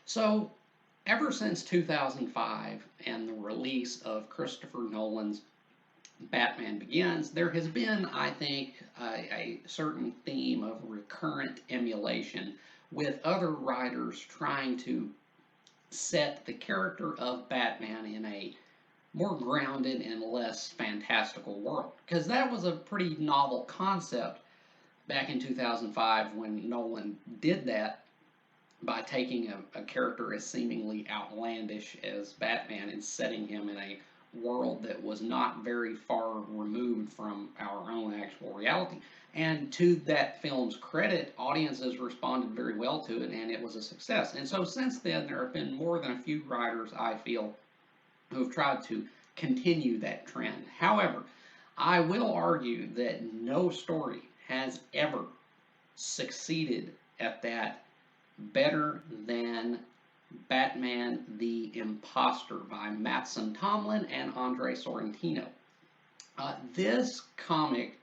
So, ever since 2005 and the release of Christopher Nolan's Batman Begins, there has been, I think, a certain theme of recurrent emulation with other writers trying to set the character of Batman in a more grounded and less fantastical world. Because that was a pretty novel concept back in 2005 when Nolan did that by taking a character as seemingly outlandish as Batman and setting him in a world that was not very far removed from our own actual reality. And to that film's credit, audiences responded very well to it, and it was a success. And so since then, there have been more than a few writers, I feel, who have tried to continue that trend. However, I will argue that no story has ever succeeded at that better than Batman the Imposter by Mattson Tomlin and Andre Sorrentino. This comic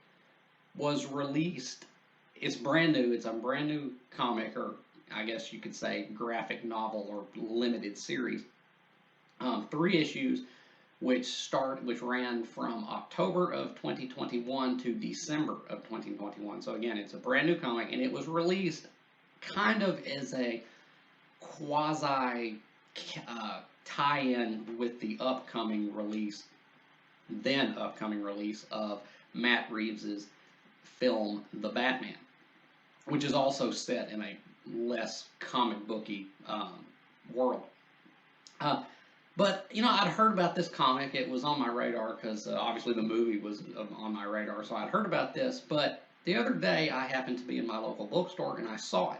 was released, it's brand new, it's a brand new comic, or I guess you could say graphic novel or limited series. Three issues which ran from October of 2021 to December of 2021. So again, it's a brand new comic, and it was released kind of as a quasi tie-in with the upcoming release of Matt Reeves's film The Batman, which is also set in a less comic booky world. Uh, but I'd heard about this comic. It was on my radar because obviously the movie was on my radar, so I'd heard about this. But the other day, I happened to be in my local bookstore and I saw it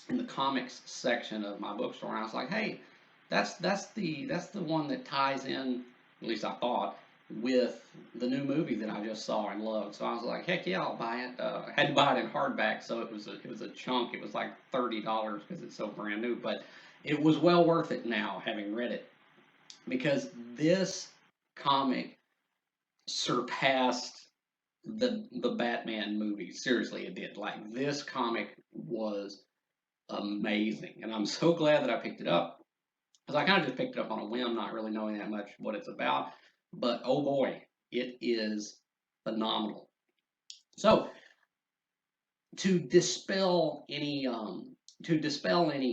in the comics section of my bookstore, and I was like, "Hey, that's the one that ties in, at least I thought, with the new movie that I just saw and loved." So I was like, "Heck yeah, I'll buy it." I had to buy it in hardback, so it was a chunk. It was like $30 because it's so brand new, but it was well worth it now, having read it, because this comic surpassed the Batman movie. Seriously, it did. Like, this comic was amazing, and I'm so glad that I picked it up, because I kind of just picked it up on a whim, not really knowing that much what it's about. But oh boy, it is phenomenal. So to dispel any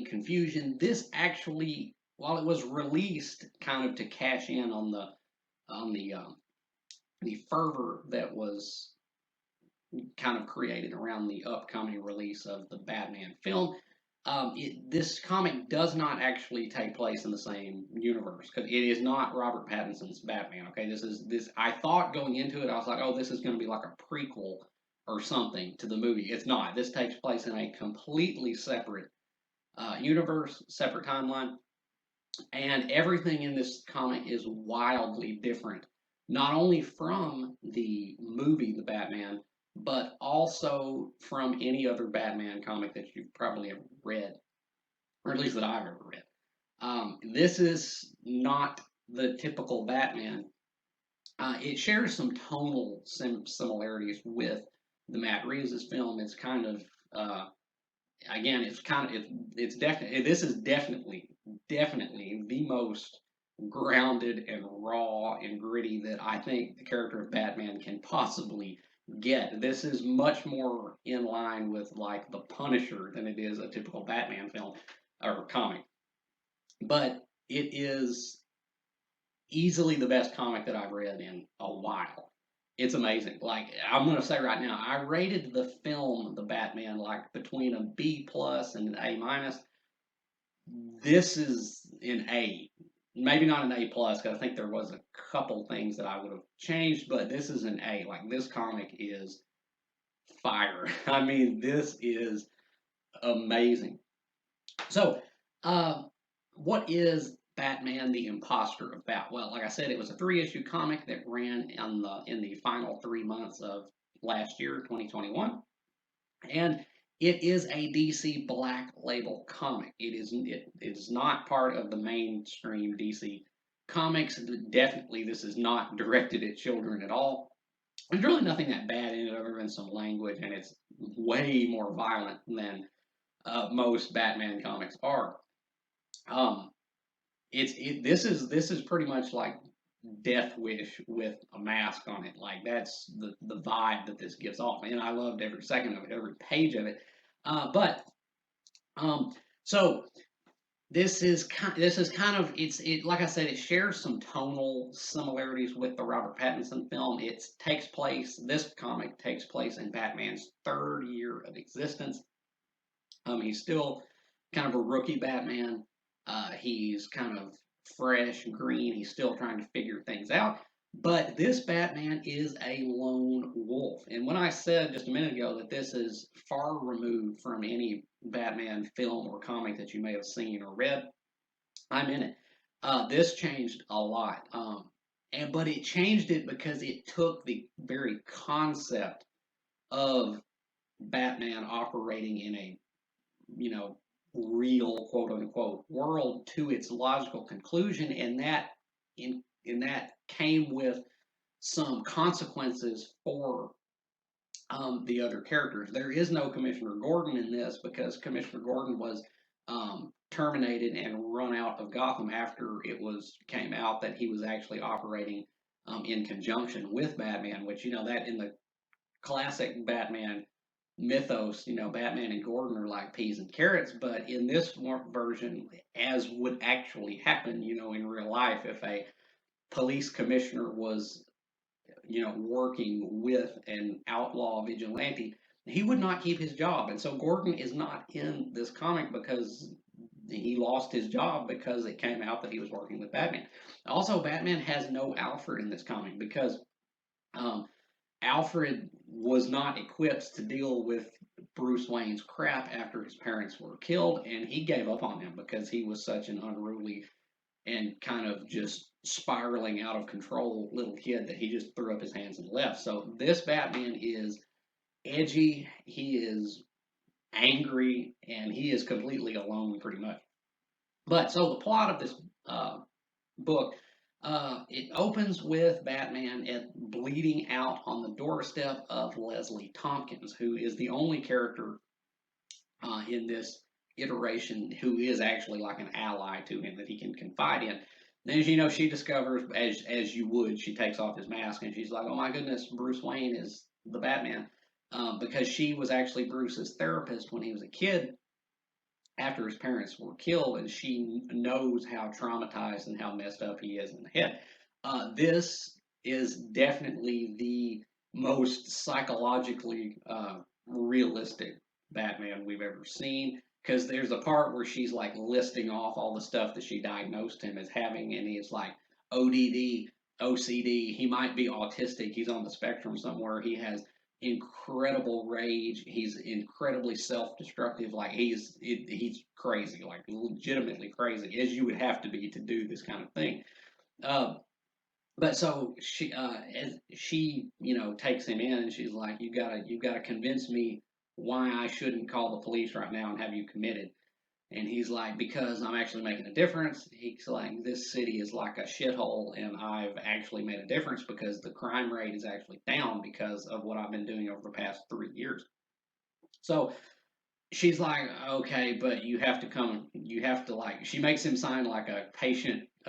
confusion, this actually, while it was released kind of to cash in on the fervor that was kind of created around the upcoming release of the Batman film. This comic does not actually take place in the same universe, because it is not Robert Pattinson's Batman. Okay, this. I thought going into it, I was like, oh, this is going to be like a prequel or something to the movie. It's not. This takes place in a completely separate universe, separate timeline, and everything in this comic is wildly different, not only from the movie The Batman, but also from any other Batman comic that you've probably ever read, or at least that I've ever read. This is not the typical Batman. It shares some tonal similarities with the Matt Reeves' film. It's kind of again, it's definitely, this is definitely the most grounded and raw and gritty that I think the character of Batman can possibly get. This is much more in line with like The Punisher than it is a typical Batman film or comic. But it is easily the best comic that I've read in a while. It's amazing. Like, I'm gonna say right now, I rated the film The Batman like between a B plus and an A minus. This is an A. Maybe not an A plus, because I think there was a couple things that I would have changed, but this is an A. Like, this comic is fire. I mean, this is amazing. So, uh, what is Batman the Imposter about? Well, like I said, it was a three-issue comic that ran in the final 3 months of last year, 2021, and it is a DC Black Label comic. It is not part of the mainstream DC comics. Definitely, this is not directed at children at all. There's really nothing that bad in it other than some language, and it's way more violent than most Batman comics are. Um, this is pretty much like Death Wish with a mask on it. Like that's the vibe that this gives off, and I loved every second of it, every page of it. But um, so this is kind of it like I said, it shares some tonal similarities with the Robert Pattinson film. This comic takes place in Batman's third year of existence. He's still kind of a rookie Batman. He's kind of fresh, green. He's still trying to figure things out. But this Batman is a lone wolf. And when I said just a minute ago that this is far removed from any Batman film or comic that you may have seen or read, I'm in it. This changed a lot. But it changed it because it took the very concept of Batman operating in a you know, real quote unquote world to its logical conclusion, and that came with some consequences for the other characters. There is no Commissioner Gordon in this because Commissioner Gordon was terminated and run out of Gotham after it was came out that he was actually operating in conjunction with Batman, which that in the classic Batman mythos, Batman and Gordon are like peas and carrots, but in this version, as would actually happen, in real life, if a police commissioner was, working with an outlaw vigilante, he would not keep his job. And so Gordon is not in this comic because he lost his job because it came out that he was working with Batman. Also, Batman has no Alfred in this comic because um, Alfred was not equipped to deal with Bruce Wayne's crap after his parents were killed, and he gave up on him because he was such an unruly and kind of just spiraling out of control little kid that he just threw up his hands and left. So this Batman is edgy, he is angry, and he is completely alone pretty much. But so the plot of this uh, book. It opens with Batman bleeding out on the doorstep of Leslie Tompkins, who is the only character in this iteration who is actually like an ally to him that he can confide in. And as you know, she discovers, as you would, she takes off his mask and she's like, "Oh my goodness, Bruce Wayne is the Batman," because she was actually Bruce's therapist when he was a kid, after his parents were killed, and she knows how traumatized and how messed up he is in the head. This is definitely the most psychologically realistic Batman we've ever seen. Because there's a part where she's like listing off all the stuff that she diagnosed him as having, and he's like ODD, OCD. He might be autistic. He's on the spectrum somewhere. He has incredible rage. He's incredibly self-destructive. Like he's crazy, like legitimately crazy, as you would have to be to do this kind of thing. Uh, but so as she, takes him in, and she's like, "You gotta convince me why I shouldn't call the police right now and have you committed." And he's like, "Because I'm actually making a difference." He's like, "This city is like a shithole, and I've actually made a difference because the crime rate is actually down because of what I've been doing over the past 3 years." So she's like, "Okay, but you have to come, you have to," like, she makes him sign like a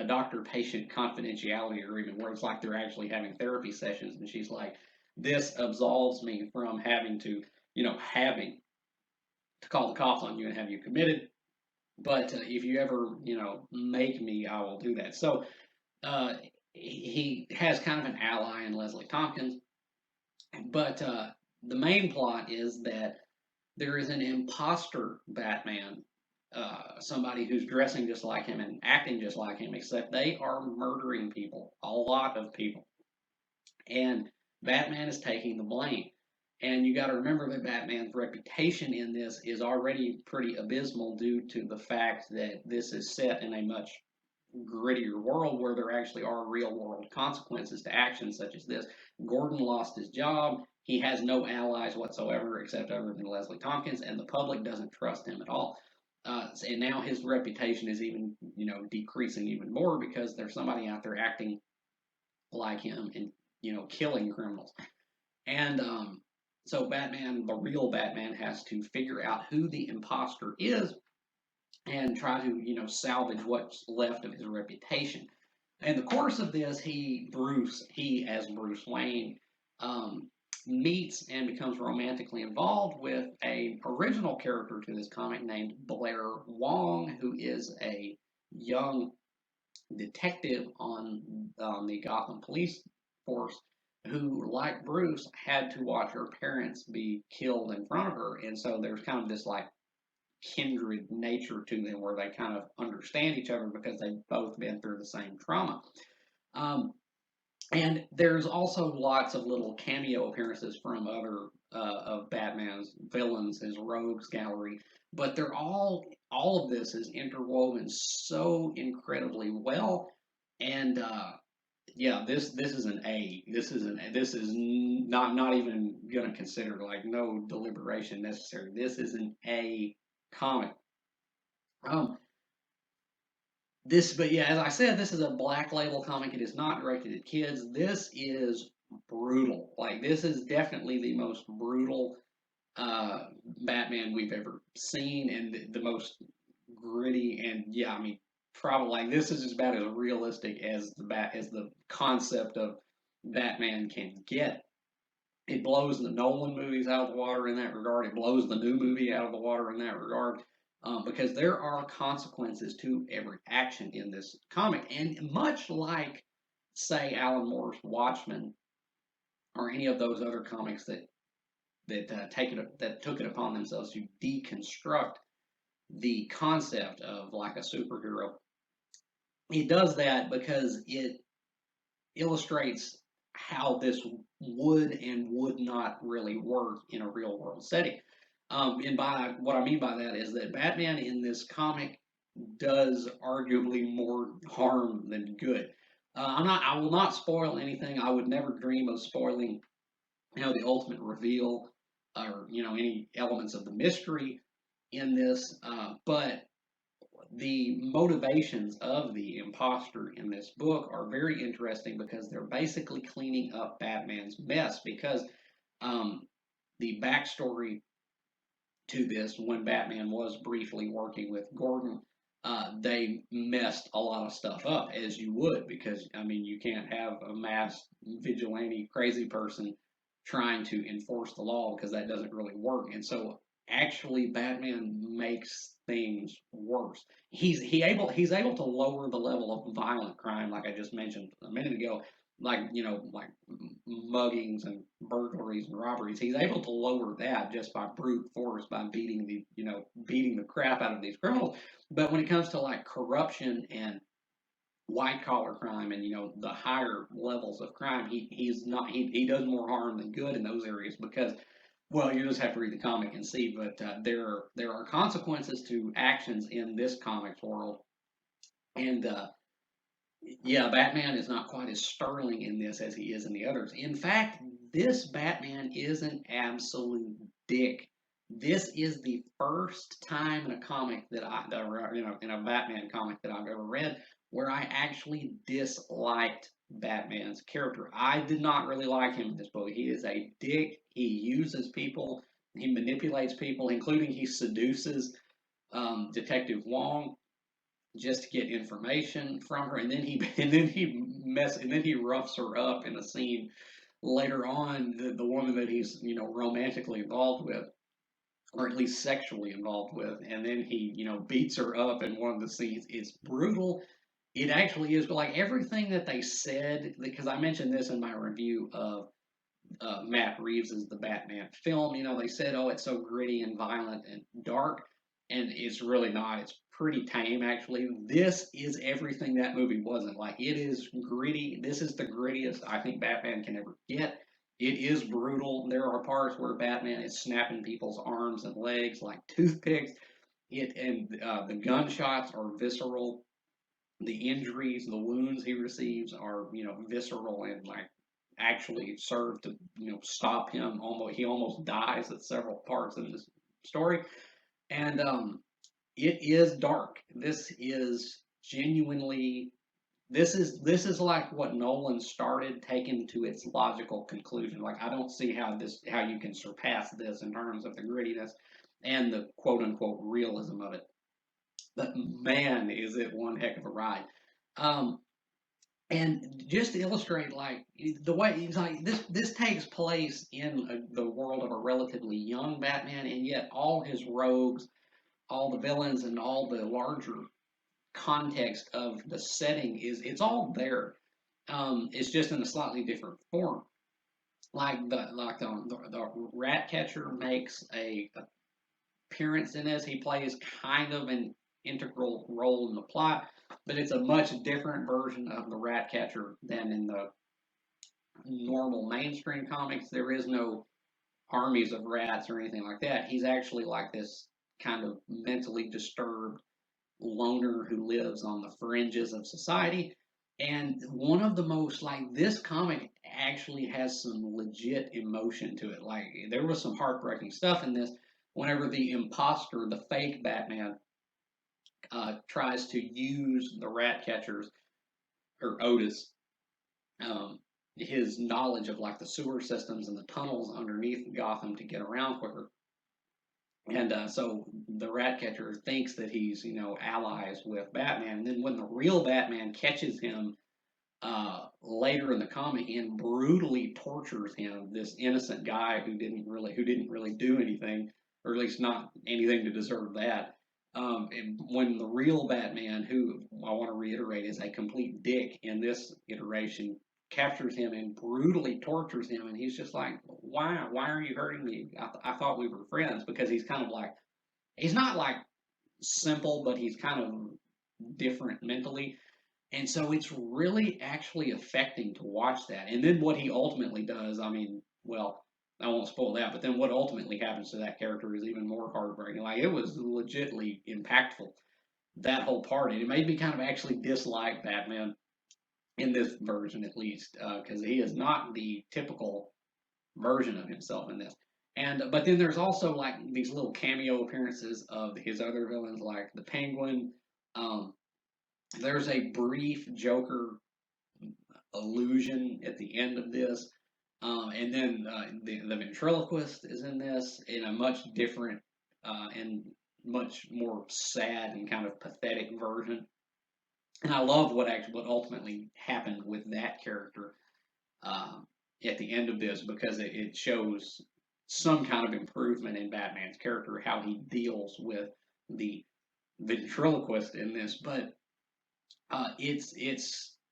doctor patient confidentiality agreement where it's like they're actually having therapy sessions. And she's like, "This absolves me from having to call the cops on you and have you committed. But if you ever, make me, I will do that." So uh, he has kind of an ally in Leslie Tompkins, but the main plot is that there is an imposter Batman, somebody who's dressing just like him and acting just like him, except they are murdering people, a lot of people, and Batman is taking the blame. And you got to remember that Batman's reputation in this is already pretty abysmal due to the fact that this is set in a much grittier world where there actually are real world consequences to actions such as this. Gordon lost his job. He has no allies whatsoever except other than Leslie Tompkins, and the public doesn't trust him at all. And now his reputation is even, decreasing even more because there's somebody out there acting like him and, killing criminals. And so Batman, the real Batman, has to figure out who the imposter is and try to, salvage what's left of his reputation. In the course of this, he as Bruce Wayne, um, meets and becomes romantically involved with a original character to this comic named Blair Wong, who is a young detective on the Gotham Police Force who, like Bruce, had to watch her parents be killed in front of her, and so there's kind of this like kindred nature to them where they kind of understand each other because they've both been through the same trauma. Um, and there's also lots of little cameo appearances from other of Batman's villains, his rogues gallery, but all of this is interwoven so incredibly well. And yeah, this is an A. This is not even gonna consider, like, no deliberation necessary. This is an A comic. Um, but yeah, as I said, this is a Black Label comic. It is not directed at kids. This is brutal. Like, this is definitely the most brutal Batman we've ever seen, and the most gritty. And yeah, I mean, probably like this is about as realistic as the concept of Batman can get. It blows the Nolan movies out of the water in that regard. It blows the new movie out of the water in that regard. Because there are consequences to every action in this comic. And much like, say, Alan Moore's Watchmen or any of those other comics that took it upon themselves to deconstruct the concept of like a superhero, it does that because it illustrates how this would and would not really work in a real world setting. And by what I mean by that is that Batman in this comic does arguably more harm than good. I will not spoil anything. I would never dream of spoiling, the ultimate reveal or any elements of the mystery in this. But the motivations of the imposter in this book are very interesting because they're basically cleaning up Batman's mess. Because um, the backstory to this, when Batman was briefly working with Gordon, they messed a lot of stuff up, as you would, because I mean, you can't have a mass vigilante crazy person trying to enforce the law because that doesn't really work. And so, actually, Batman makes things worse. He's able to lower the level of violent crime, like I just mentioned a minute ago, like like muggings and burglaries and robberies. He's able to lower that just by brute force, by beating the crap out of these criminals. But when it comes to like corruption and white collar crime and the higher levels of crime, he does more harm than good in those areas because, well, you just have to read the comic and see. But there are consequences to actions in this comics world, and yeah, Batman is not quite as sterling in this as he is in the others. In fact, this Batman is an absolute dick. This is the first time in a comic in a Batman comic that I've ever read where I actually disliked Batman's character. I did not really like him in this book. He is a dick. He uses people. He manipulates people, including he seduces Detective Wong just to get information from her, and then he roughs her up in a scene later on. The woman that he's romantically involved with, or at least sexually involved with, and then he beats her up in one of the scenes. It's brutal. It actually is like everything that they said, because I mentioned this in my review of Matt Reeves' The Batman film. They said, oh, it's so gritty and violent and dark, and it's really not. It's pretty tame, actually. This is everything that movie wasn't. Like, it is gritty. This is the grittiest I think Batman can ever get. It is brutal. There are parts where Batman is snapping people's arms and legs like toothpicks. The gunshots are visceral. The injuries, the wounds he receives are, visceral and like actually serve to, stop him. He almost dies at several parts in this story, and it is dark. This is genuinely. This is like what Nolan started, taken to its logical conclusion. Like, I don't see how you can surpass this in terms of the grittiness and the quote unquote realism of it. But man, is it one heck of a ride. Um, and just to illustrate, like the way it's like this takes place in the world of a relatively young Batman, and yet all his rogues, all the villains, and all the larger context of the setting it's all there. It's just in a slightly different form. The rat catcher makes a appearance in this. He plays kind of an integral role in the plot, but it's a much different version of the rat catcher than in the normal mainstream comics. There is no armies of rats or anything like that. He's actually like this kind of mentally disturbed loner who lives on the fringes of society. And one of the most like this comic actually has some legit emotion to it. Like there was some heartbreaking stuff in this. Whenever the imposter, the fake Batman, tries to use the rat catchers or Otis, um, his knowledge of like the sewer systems and the tunnels underneath Gotham to get around quicker. And so the rat catcher thinks that he's, allies with Batman. And then when the real Batman catches him later in the comic and brutally tortures him, this innocent guy who didn't really do anything, or at least not anything to deserve that. And when the real Batman, who I want to reiterate is a complete dick in this iteration, captures him and brutally tortures him, and he's just like, "Why? Why are you hurting me? I thought we were friends." Because he's kind of like he's not like simple, but he's kind of different mentally. And so it's really actually affecting to watch that. And then what he ultimately does, I mean, well, I won't spoil that, but then what ultimately happens to that character is even more heartbreaking. Like it was legitly impactful, that whole part. And it made me kind of actually dislike Batman in this version at least, because he is not the typical version of himself in this. And but then there's also like these little cameo appearances of his other villains, like the Penguin. Um, there's a brief Joker illusion at the end of this. And then the ventriloquist is in this in a much different and much more sad and kind of pathetic version. And I love what ultimately happened with that character um, at the end of this because it shows some kind of improvement in Batman's character, how he deals with the ventriloquist in this. But it's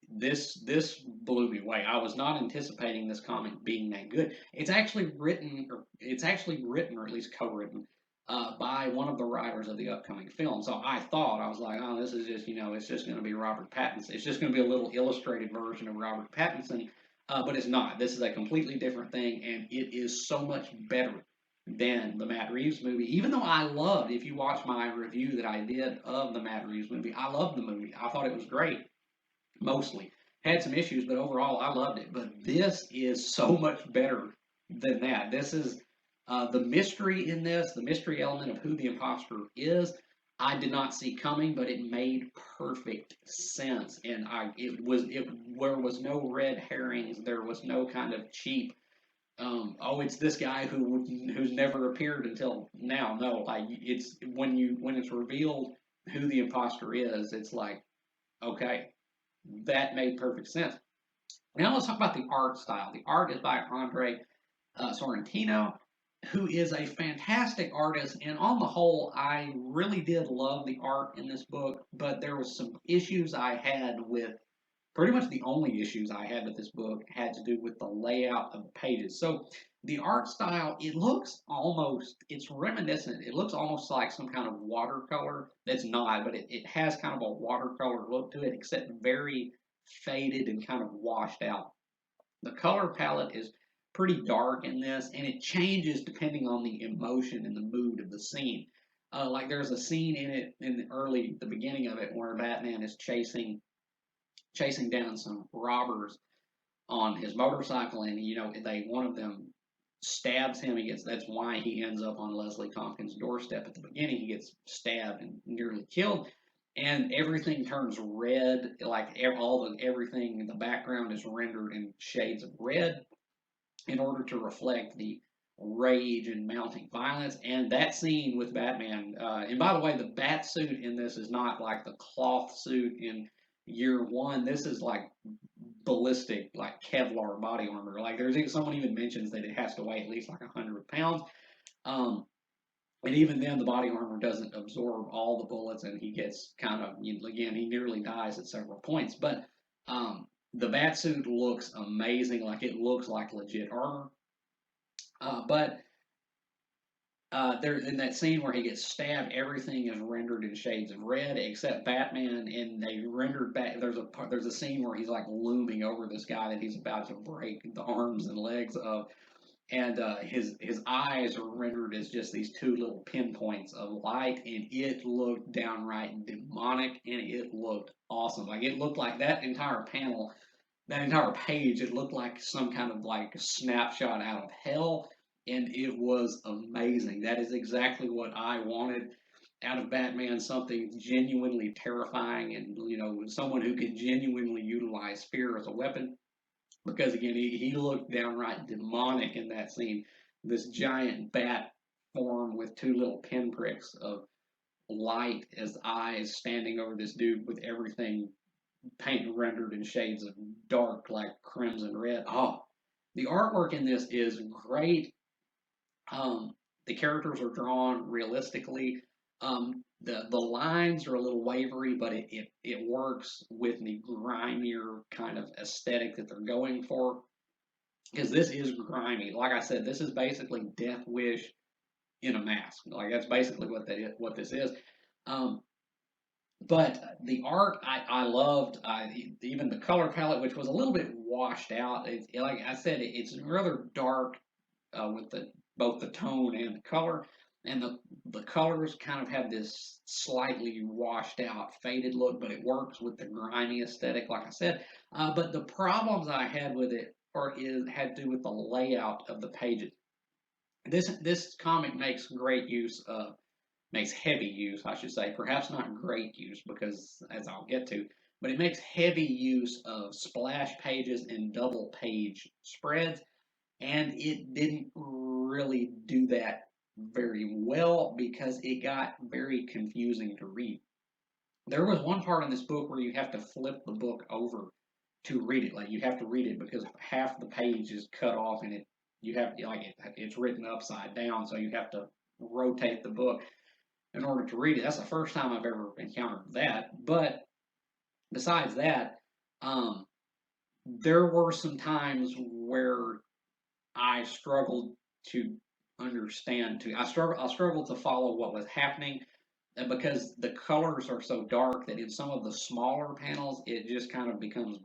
this blew me away. I was not anticipating this comic being that good. It's actually written, or at least co-written, by one of the writers of the upcoming film. So I was like, oh, this is just it's just going to be Robert Pattinson. It's just going to be a little illustrated version of Robert Pattinson, but it's not. This is a completely different thing, and it is so much better than the Matt Reeves movie. Even though I loved, if you watch my review that I did of the Matt Reeves movie, I loved the movie. I thought it was great, mostly. Had some issues, but overall I loved it. But this is so much better than that. This is the mystery in this, the mystery element of who the imposter is. I did not see coming, but it made perfect sense, and where was no red herrings. There was no kind of cheap oh, it's this guy who's never appeared until now. No, like it's when it's revealed who the imposter is, it's like, okay, that made perfect sense. Now let's talk about the art style. The art is by Andre Sorrentino, who is a fantastic artist, and on the whole, I really did love the art in this book. But there was some issues I had with pretty much the only issues I had with this book had to do with the layout of the pages. So the art style, it's reminiscent. It looks almost like some kind of watercolor. That's not, but it has kind of a watercolor look to it, except very faded and kind of washed out. The color palette is pretty dark in this, and it changes depending on the emotion and the mood of the scene. Like there's a scene in it in the beginning of it where Batman is chasing down some robbers on his motorcycle, and one of them stabs him. That's why he ends up on Leslie Tompkins' doorstep at the beginning. He gets stabbed and nearly killed, and everything turns red. Like everything in the background is rendered in shades of red in order to reflect the rage and mounting violence. And that scene with Batman, and by the way, the bat suit in this is not like the cloth suit in year one. This is like ballistic, like Kevlar body armor. Like there's someone even mentions that it has to weigh at least like 100 pounds. Um, and even then, the body armor doesn't absorb all the bullets, and he gets kind of, again, he nearly dies at several points. But the bat suit looks amazing, like it looks like legit armor. But there in that scene where he gets stabbed, everything is rendered in shades of red except Batman, and they rendered back. There's a scene where he's like looming over this guy that he's about to break the arms and legs of, and his eyes are rendered as just these two little pinpoints of light, and it looked downright demonic, and it looked awesome. Like it looked like that entire panel, that entire page, it looked like some kind of like snapshot out of hell, and it was amazing. That is exactly what I wanted out of Batman, something genuinely terrifying, and someone who can genuinely utilize fear as a weapon. Because again, he looked downright demonic in that scene. This giant bat form with two little pinpricks of light as eyes standing over this dude with everything paint rendered in shades of dark like crimson red. Oh, the artwork in this is great. The characters are drawn realistically. The lines are a little wavery, but it works with the grimier kind of aesthetic that they're going for. Because this is grimy. Like I said, this is basically Death Wish in a mask. Like that's basically what this is. Um, but the art I loved. Even the color palette, which was a little bit washed out. Like I said, it's rather dark with both the tone and the color, and the colors kind of have this slightly washed out, faded look, but it works with the grimy aesthetic, like I said. But the problems I had with it had to do with the layout of the pages. This comic makes heavy use, I should say, perhaps not great use because as I'll get to, but it makes heavy use of splash pages and double page spreads, and it didn't really do that very well because it got very confusing to read. There was one part in this book where you have to flip the book over to read it. Like you have to read it because half the page is cut off, and it's written upside down, so you have to rotate the book in order to read it. That's the first time I've ever encountered that. But besides that, um, there were some times where I struggled to understand. I struggled to follow what was happening, and because the colors are so dark that in some of the smaller panels it just kind of becomes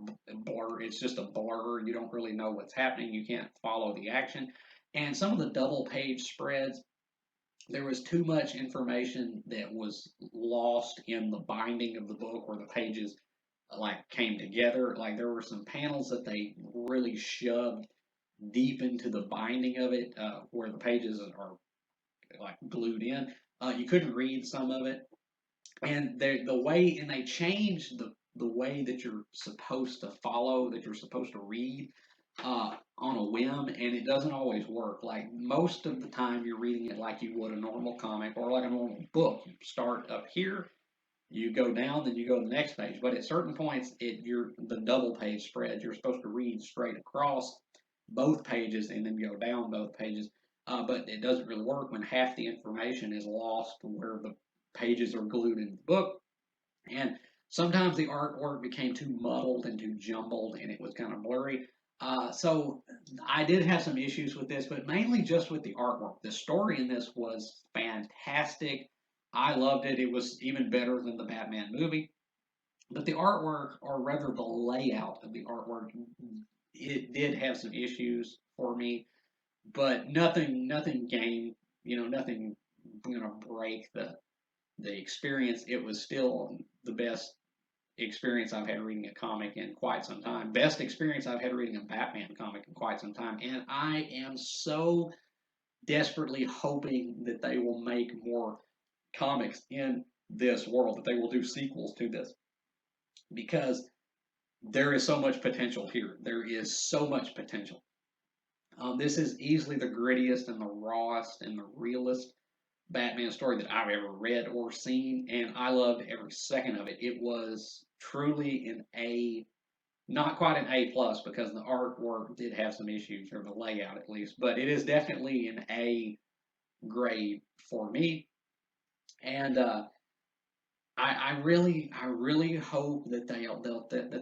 blur. It's just a blur. You don't really know what's happening. You can't follow the action. And some of the double page spreads, there was too much information that was lost in the binding of the book where the pages like came together. Like there were some panels that they really shoved deep into the binding of it, where the pages are like glued in. You couldn't read some of it, and they changed the way that you're supposed to follow, that you're supposed to read on a whim, and it doesn't always work. Like most of the time, you're reading it like you would a normal comic or like a normal book. You start up here, you go down, then you go to the next page. But at certain points, you're the double page spread. You're supposed to read straight across both pages and then go down both pages. But it doesn't really work when half the information is lost where the pages are glued in the book. And sometimes the artwork became too muddled and too jumbled, and it was kind of blurry. So I did have some issues with this, but mainly just with the artwork. The story in this was fantastic. I loved it. It was even better than the Batman movie. But the artwork, or rather the layout of the artwork, it did have some issues for me, but nothing game, nothing break the experience. It was still the best experience I've had reading a comic in quite some time. Best experience I've had reading a Batman comic in quite some time. And I am so desperately hoping that they will make more comics in this world, that they will do sequels to this, because there is so much potential here. There is so much potential. This is easily the grittiest and the rawest and the realest Batman story that I've ever read or seen, and I loved every second of it. It was truly an A, not quite an A plus because the artwork did have some issues, or the layout at least, but it is definitely an A grade for me. And I really hope that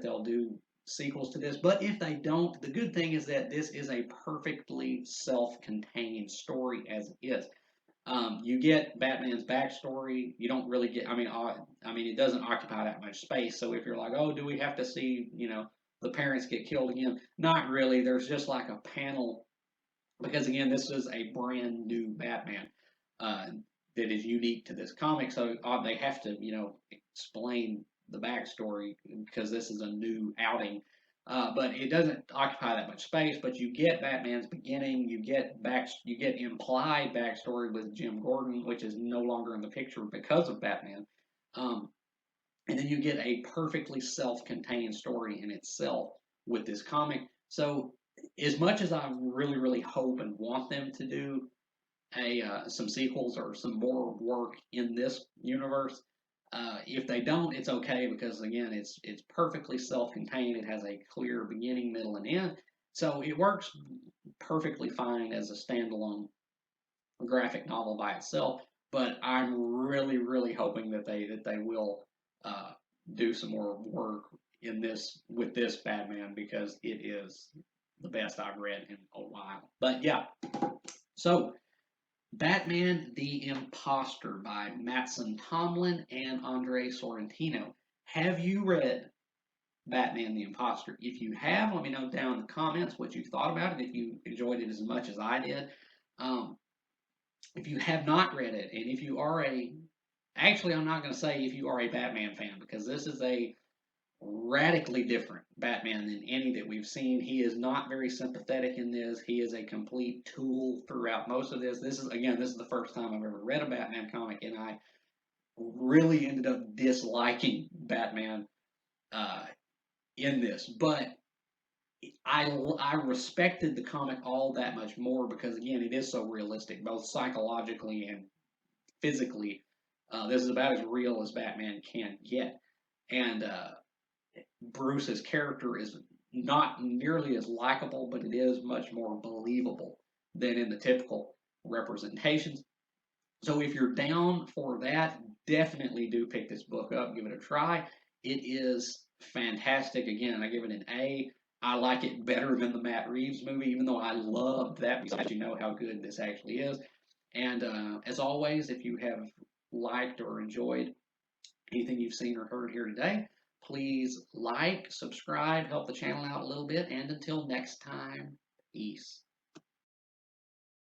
they'll do sequels to this. But if they don't, the good thing is that this is a perfectly self-contained story as it is. You get Batman's backstory. You don't really get. I mean, it doesn't occupy that much space. So if you're like, oh, do we have to see, the parents get killed again? Not really. There's just like a panel because again, this is a brand new Batman uh, that is unique to this comic. So they have to, explain the backstory because this is a new outing. But it doesn't occupy that much space. But you get Batman's beginning. You get implied backstory with Jim Gordon, which is no longer in the picture because of Batman. Um, and then you get a perfectly self-contained story in itself with this comic. So as much as I really hope and want them to do a some sequels or some more work in this universe, if they don't, it's okay because again, it's perfectly self-contained. It has a clear beginning, middle, and end, so it works perfectly fine as a standalone graphic novel by itself. But I'm really hoping that they will uh, do some more work in this with this Batman because it is the best I've read in a while. But yeah, so Batman the Imposter by Mattson Tomlin and Andre Sorrentino. Have you read Batman the Imposter? If you have, let me know down in the comments what you thought about it, if you enjoyed it as much as I did. Um, if you have not read it, and if you are actually, I'm not going to say if you are a Batman fan, because this is a radically different Batman than any that we've seen. He is not very sympathetic in this. He is a complete tool throughout most of this. This is the first time I've ever read a Batman comic, and I really ended up disliking Batman uh, in this. But I respected the comic all that much more because again, it is so realistic, both psychologically and physically. This is about as real as Batman can get, and Bruce's character is not nearly as likable, but it is much more believable than in the typical representations. So if you're down for that, definitely do pick this book up, give it a try. It is fantastic. Again, I give it an A. I like it better than the Matt Reeves movie, even though I loved that because you know how good this actually is. And as always, if you have liked or enjoyed anything you've seen or heard here today, please like, subscribe, help the channel out a little bit, and until next time, peace.